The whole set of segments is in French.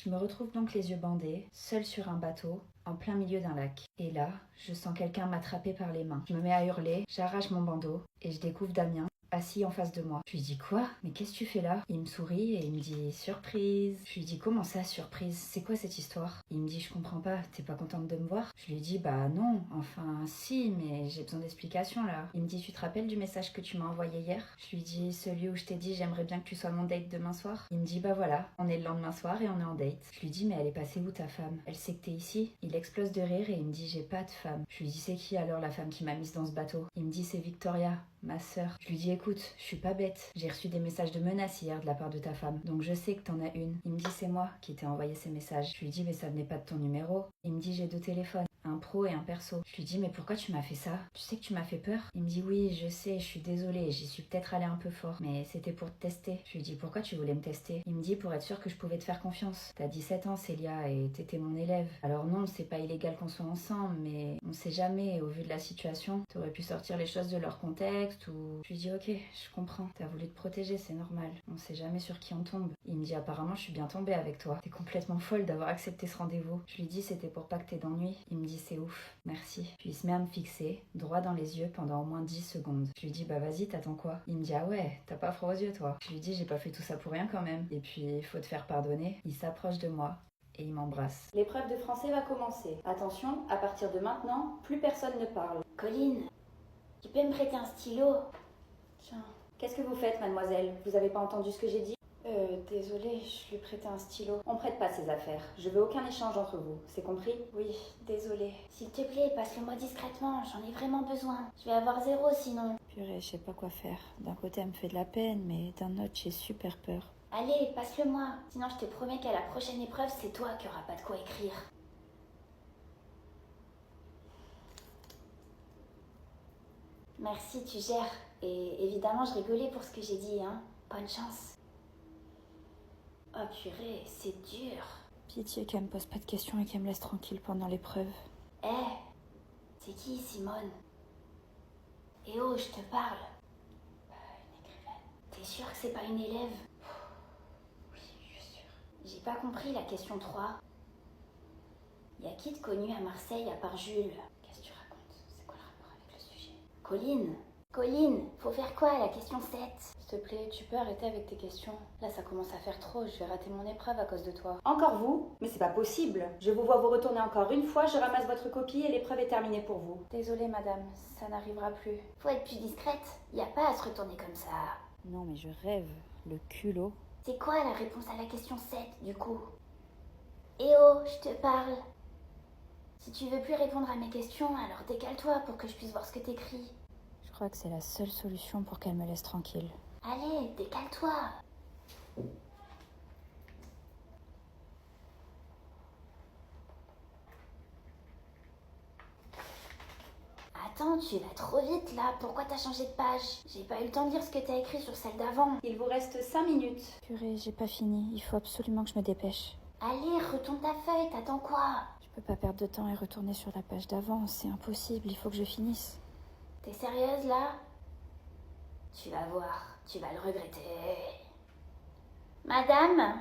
Je me retrouve donc les yeux bandés, seule sur un bateau, en plein milieu d'un lac. Et là, je sens quelqu'un m'attraper par les mains. Je me mets à hurler, j'arrache mon bandeau et je découvre Damien, assis en face de moi. Je lui dis quoi? Mais qu'est-ce que tu fais là? Il me sourit et il me dit surprise. Je lui dis comment ça surprise? C'est quoi cette histoire? Il me dit je comprends pas, t'es pas contente de me voir? Je lui dis bah non, enfin si, mais j'ai besoin d'explications là. Il me dit tu te rappelles du message que tu m'as envoyé hier? Je lui dis celui où je t'ai dit j'aimerais bien que tu sois mon date demain soir. Il me dit bah voilà, on est le lendemain soir et on est en date. Je lui dis mais elle est passée où ta femme? Elle sait que t'es ici? Il explose de rire et il me dit j'ai pas de femme. Je lui dis c'est qui alors la femme qui m'a mise dans ce bateau? Il me dit c'est Victoria, ma sœur. Je lui dis écoute, je suis pas bête. J'ai reçu des messages de menaces hier de la part de ta femme. Donc je sais que t'en as une. Il me dit c'est moi qui t'ai envoyé ces messages. Je lui dis mais ça venait pas de ton numéro. Il me dit j'ai deux téléphones. Un pro et un perso. Je lui dis mais pourquoi tu m'as fait ça? Tu sais que tu m'as fait peur? Il me dit oui je sais, je suis désolée, j'y suis peut-être allée un peu fort, mais c'était pour te tester. Je lui dis pourquoi tu voulais me tester? Il me dit pour être sûr que je pouvais te faire confiance. T'as 17 ans Célia et t'étais mon élève. Alors non, c'est pas illégal qu'on soit ensemble, mais on sait jamais, au vu de la situation, t'aurais pu sortir les choses de leur contexte ou... Je lui dis ok, je comprends, t'as voulu te protéger, c'est normal. On sait jamais sur qui on tombe. Il me dit apparemment je suis bien tombée avec toi. T'es complètement folle d'avoir accepté ce rendez-vous. Je lui dis c'était pour pas que t'aies d'ennui. Il me dit c'est ouf, merci. Puis il se met à me fixer, droit dans les yeux pendant au moins 10 secondes. Je lui dis bah vas-y, t'attends quoi? Il me dit ah ouais, t'as pas froid aux yeux toi? Je lui dis j'ai pas fait tout ça pour rien quand même. Et puis faut te faire pardonner. Il s'approche de moi et il m'embrasse. L'épreuve de français va commencer. Attention, à partir de maintenant, plus personne ne parle. Colline, tu peux me prêter un stylo? Tiens, qu'est-ce que vous faites mademoiselle? Vous avez pas entendu ce que j'ai dit? Désolée, je lui prêtais un stylo. On prête pas ses affaires. Je veux aucun échange entre vous, c'est compris? Oui, désolée. S'il te plaît, passe-le-moi discrètement, j'en ai vraiment besoin. Je vais avoir 0 sinon. Purée, je sais pas quoi faire. D'un côté, elle me fait de la peine, mais d'un autre, j'ai super peur. Allez, passe-le-moi. Sinon, je te promets qu'à la prochaine épreuve, c'est toi qui auras pas de quoi écrire. Merci, tu gères. Et évidemment, je rigolais pour ce que j'ai dit, hein. Bonne chance. Oh purée, c'est dur. Pitié qu'elle me pose pas de questions et qu'elle me laisse tranquille pendant l'épreuve. Eh, c'est qui Simone? Eh oh, je te parle. Une écrivaine. T'es sûre que c'est pas une élève? Oui, je suis sûre. J'ai pas compris la question 3. Y a qui de connu à Marseille à part Jules? Qu'est-ce que tu racontes? C'est quoi le rapport avec le sujet? Colline, faut faire quoi à la question 7? S'il te plaît, tu peux arrêter avec tes questions. Là, ça commence à faire trop. Je vais rater mon épreuve à cause de toi. Encore vous? Mais c'est pas possible. Je vous vois vous retourner encore une fois, je ramasse votre copie et l'épreuve est terminée pour vous. Désolée, madame, ça n'arrivera plus. Faut être plus discrète. Y a pas à se retourner comme ça. Non, mais je rêve. Le culot. C'est quoi la réponse à la question 7, du coup? Eh oh, je te parle. Si tu veux plus répondre à mes questions, alors décale-toi pour que je puisse voir ce que t'écris. Je crois que c'est la seule solution pour qu'elle me laisse tranquille. Allez, décale-toi. Attends, tu vas trop vite là. Pourquoi t'as changé de page? J'ai pas eu le temps de lire ce que t'as écrit sur celle d'avant. Il vous reste 5 minutes. Purée, j'ai pas fini. Il faut absolument que je me dépêche. Allez, retourne ta feuille, t'attends quoi? Je peux pas perdre de temps et retourner sur la page d'avant. C'est impossible, il faut que je finisse. T'es sérieuse là? Tu vas voir, tu vas le regretter. Madame?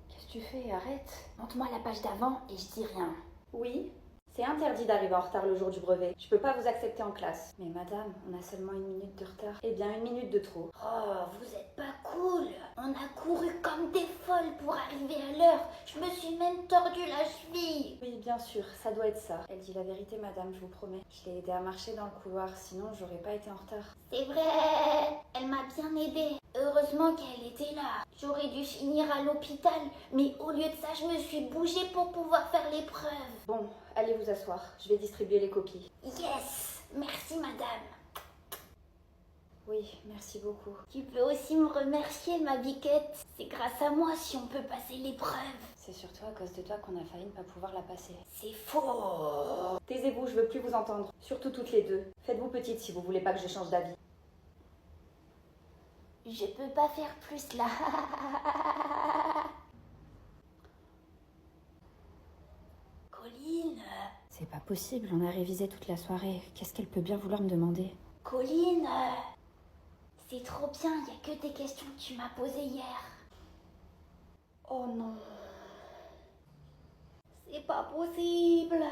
Qu'est-ce que tu fais? Arrête. Montre-moi la page d'avant et je dis rien. Oui, c'est interdit d'arriver en retard le jour du brevet. Je peux pas vous accepter en classe. Mais madame, on a seulement 1 minute de retard. Eh bien, 1 minute de trop. Oh, vous êtes pas cool. On a couru comme des folles pour arriver à l'heure. Je me suis même tordu la cheville. Oui, bien sûr, ça doit être ça. Elle dit la vérité, madame, je vous promets. Je l'ai aidée à marcher dans le couloir, sinon j'aurais pas été en retard. C'est vrai, elle m'a bien aidée. Heureusement qu'elle était là. J'aurais dû finir à l'hôpital, mais au lieu de ça, je me suis bougée pour pouvoir faire l'épreuve. Bon, allez vous asseoir. Je vais distribuer les copies. Yes, merci madame. Oui, merci beaucoup. Tu peux aussi me remercier, ma biquette. C'est grâce à moi si on peut passer l'épreuve. C'est surtout à cause de toi qu'on a failli ne pas pouvoir la passer. C'est faux. Taisez-vous, je veux plus vous entendre. Surtout toutes les deux. Faites-vous petite si vous voulez pas que je change d'avis. Je peux pas faire plus là. Colline. C'est pas possible, on a révisé toute la soirée. Qu'est-ce qu'elle peut bien vouloir me demander? Colline. C'est trop bien, y a que tes questions que tu m'as posées hier. Oh non. c'est pas possible.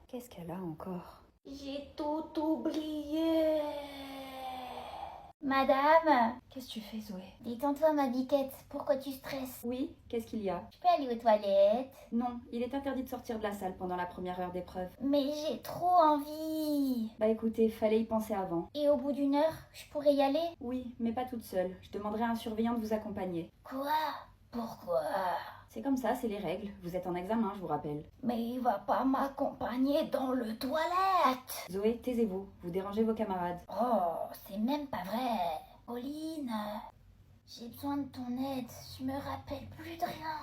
Qu'est-ce qu'elle a encore? J'ai tout oublié. Madame, Qu'est-ce que tu fais, Zoé? détends-toi ma biquette, pourquoi tu stresses? Oui, qu'est-ce qu'il y a? Je peux aller aux toilettes? Non, il est interdit de sortir de la salle pendant la première heure d'épreuve. Mais j'ai trop envie. Bah écoutez, fallait y penser avant. Et au bout d'une heure, je pourrais y aller? Oui, mais pas toute seule. Je demanderai à un surveillant de vous accompagner. Quoi? Pourquoi? C'est comme ça, c'est les règles. Vous êtes en examen, je vous rappelle. Mais il va pas m'accompagner dans le toilette. Zoé, taisez-vous. Vous dérangez vos camarades. Oh, c'est même pas vrai. Pauline, j'ai besoin de ton aide. Je me rappelle plus de rien.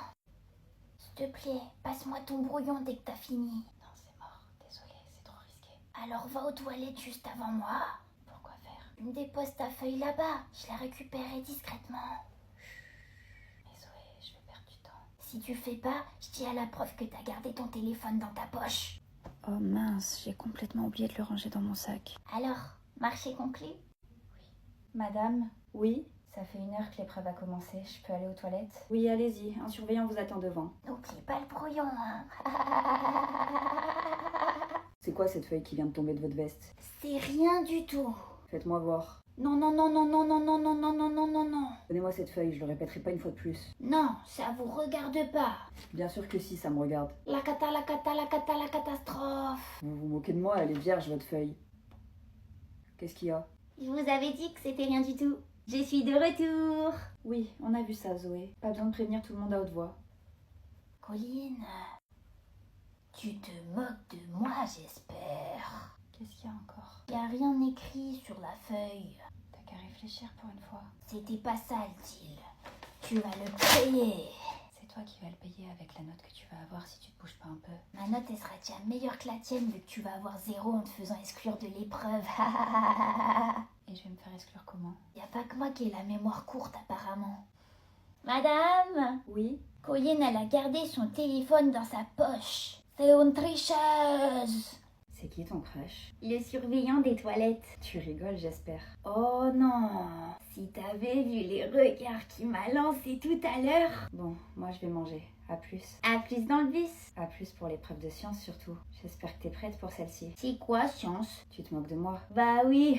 S'il te plaît, passe-moi ton brouillon dès que t'as fini. Non, c'est mort. Désolée, c'est trop risqué. Alors va aux toilettes juste avant moi. Pourquoi faire? Dépose ta feuille là-bas. Je la récupérerai discrètement. Mais Zoé, je vais perdre du temps. Si tu fais pas, je dis à la prof que t'as gardé ton téléphone dans ta poche. Oh mince, j'ai complètement oublié de le ranger dans mon sac. Alors, marché conclu? Madame? Oui? Ça fait 1 heure que l'épreuve a commencé. Je peux aller aux toilettes? Oui, allez-y. Un surveillant vous attend devant. N'oublie pas le brouillon, hein. C'est quoi cette feuille qui vient de tomber de votre veste? C'est rien du tout. Faites-moi voir. Non, non, non, non, non, non, non, non, non, non, non, non, non. Donnez-moi cette feuille, je le répéterai pas une fois de plus. Non, ça vous regarde pas. Bien sûr que si, ça me regarde. La catastrophe. Vous vous moquez de moi, elle est vierge votre feuille. Qu'est-ce qu'il y a? Je vous avais dit que c'était rien du tout. Je suis de retour. Oui, on a vu ça, Zoé. Pas besoin de prévenir tout le monde à haute voix. Colline, tu te moques de moi, j'espère. Qu'est-ce qu'il y a encore? Y a rien écrit sur la feuille. T'as qu'à réfléchir pour une fois. C'était pas ça le deal. Tu vas le payer. C'est toi qui vas le payer avec la note que tu vas avoir si tu te bouges pas un peu. Ma note, elle sera déjà meilleure que la tienne vu que tu vas avoir 0 en te faisant exclure de l'épreuve. Et je vais me faire exclure comment? Y a pas que moi qui ai la mémoire courte apparemment. Madame, Oui? Colline, elle a gardé son téléphone dans sa poche. C'est une tricheuse. C'est qui ton crush? Le surveillant des toilettes. Tu rigoles, j'espère. Oh non, si t'avais vu les regards qu'il m'a lancés tout à l'heure. Bon, moi je vais manger. À plus. À plus dans le bus. À plus pour l'épreuve de science surtout. J'espère que t'es prête pour celle-ci. C'est quoi, science? Tu te moques de moi. Bah oui,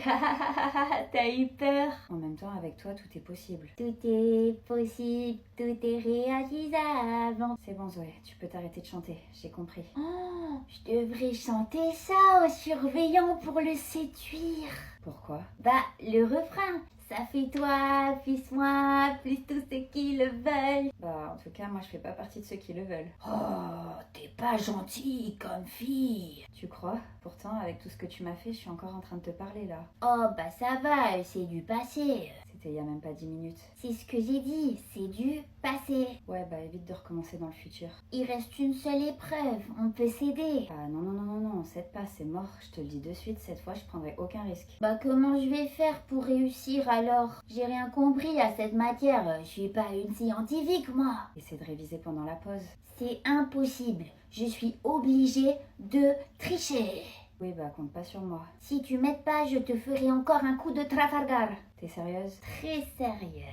t'as eu peur. En même temps, avec toi, tout est possible. Tout est possible, tout est réalisable. C'est bon, Zoé, tu peux t'arrêter de chanter. J'ai compris. Oh, je devrais chanter ça au surveillant pour le séduire. Pourquoi? Bah, le refrain. Ça fait toi, plus moi, plus tous ceux qui le veulent. Bah, en tout cas, moi, je fais pas partie de ceux qui le veulent. Oh, t'es pas gentille comme fille. Tu crois? Pourtant, avec tout ce que tu m'as fait, je suis encore en train de te parler, là. Oh, bah ça va, c'est du passé. C'était il y a même pas 10 minutes. C'est ce que j'ai dit, c'est du passé. Ouais, bah, évite de recommencer dans le futur. Il reste une seule épreuve, on peut céder. Ah non, non, non, non, non, cède pas, c'est mort. Je te le dis de suite, cette fois, je prendrai aucun risque. Bah comment je vais faire pour réussir alors? J'ai rien compris à cette matière, je suis pas une scientifique moi. Essaie de réviser pendant la pause. C'est impossible, je suis obligée de tricher. Oui, bah, compte pas sur moi. Si tu m'aides pas, je te ferai encore un coup de Trafalgar. T'es sérieuse? Très sérieuse.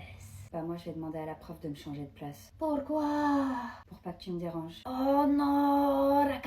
Bah, moi, je vais demander à la prof de me changer de place. Pourquoi? Pour pas que tu me déranges. Oh non, la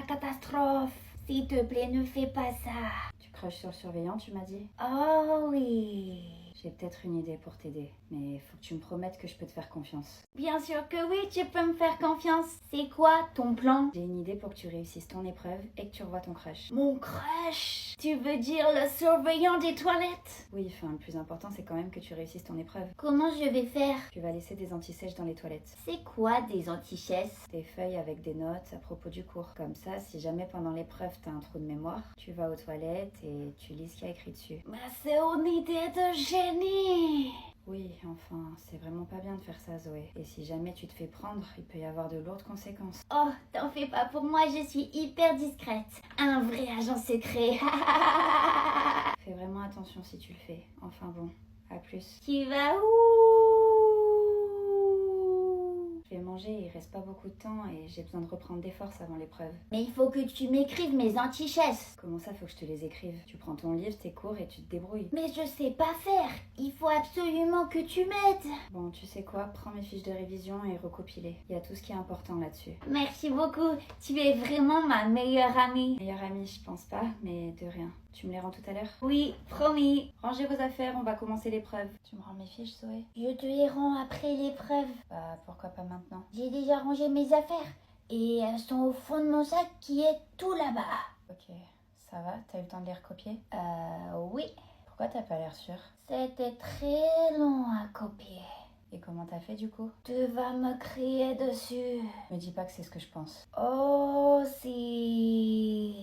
catastrophe. S'il te plaît, ne fais pas ça. Tu crushes sur le surveillant, tu m'as dit? Oh oui. J'ai peut-être une idée pour t'aider, mais faut que tu me promettes que je peux te faire confiance. Bien sûr que oui, tu peux me faire confiance. C'est quoi ton plan? J'ai une idée pour que tu réussisses ton épreuve et que tu revoies ton crush. Mon crush? Tu veux dire le surveillant des toilettes? Oui, enfin, le plus important, c'est quand même que tu réussisses ton épreuve. Comment je vais faire? Tu vas laisser des antisèches dans les toilettes. C'est quoi des antichesses? Des feuilles avec des notes à propos du cours. Comme ça, si jamais pendant l'épreuve t'as un trou de mémoire, tu vas aux toilettes et tu lis ce qu'il y a écrit dessus. Mais c'est une idée de génie! Oui, enfin, c'est vraiment pas bien de faire ça, Zoé. Et si jamais tu te fais prendre, il peut y avoir de lourdes conséquences. Oh, t'en fais pas pour moi, je suis hyper discrète. Un vrai agent secret. Fais vraiment attention si tu le fais. Enfin bon, à plus. Tu vas où? Je vais manger, il reste pas beaucoup de temps et j'ai besoin de reprendre des forces avant l'épreuve. Mais il faut que tu m'écrives mes antichesses. Comment ça, faut que je te les écrive? Tu prends ton livre, tes cours et tu te débrouilles. Mais je sais pas faire. Il faut absolument que tu m'aides. Bon, tu sais quoi? Prends mes fiches de révision et recopie-les. Il y a tout ce qui est important là-dessus. Merci beaucoup. Tu es vraiment ma meilleure amie. Meilleure amie, je pense pas, mais de rien. Tu me les rends tout à l'heure? Oui, promis. Rangez vos affaires, on va commencer l'épreuve. Tu me rends mes fiches, Zoé? Je te les rends après l'épreuve. Bah, pourquoi pas maintenant? J'ai déjà rangé mes affaires. Et elles sont au fond de mon sac qui est tout là-bas. Ok, ça va? T'as eu le temps de les recopier? Oui. Pourquoi t'as pas l'air sûre? C'était très long à copier. Et comment t'as fait du coup? Tu vas me crier dessus. Me dis pas que c'est ce que je pense. Oh si.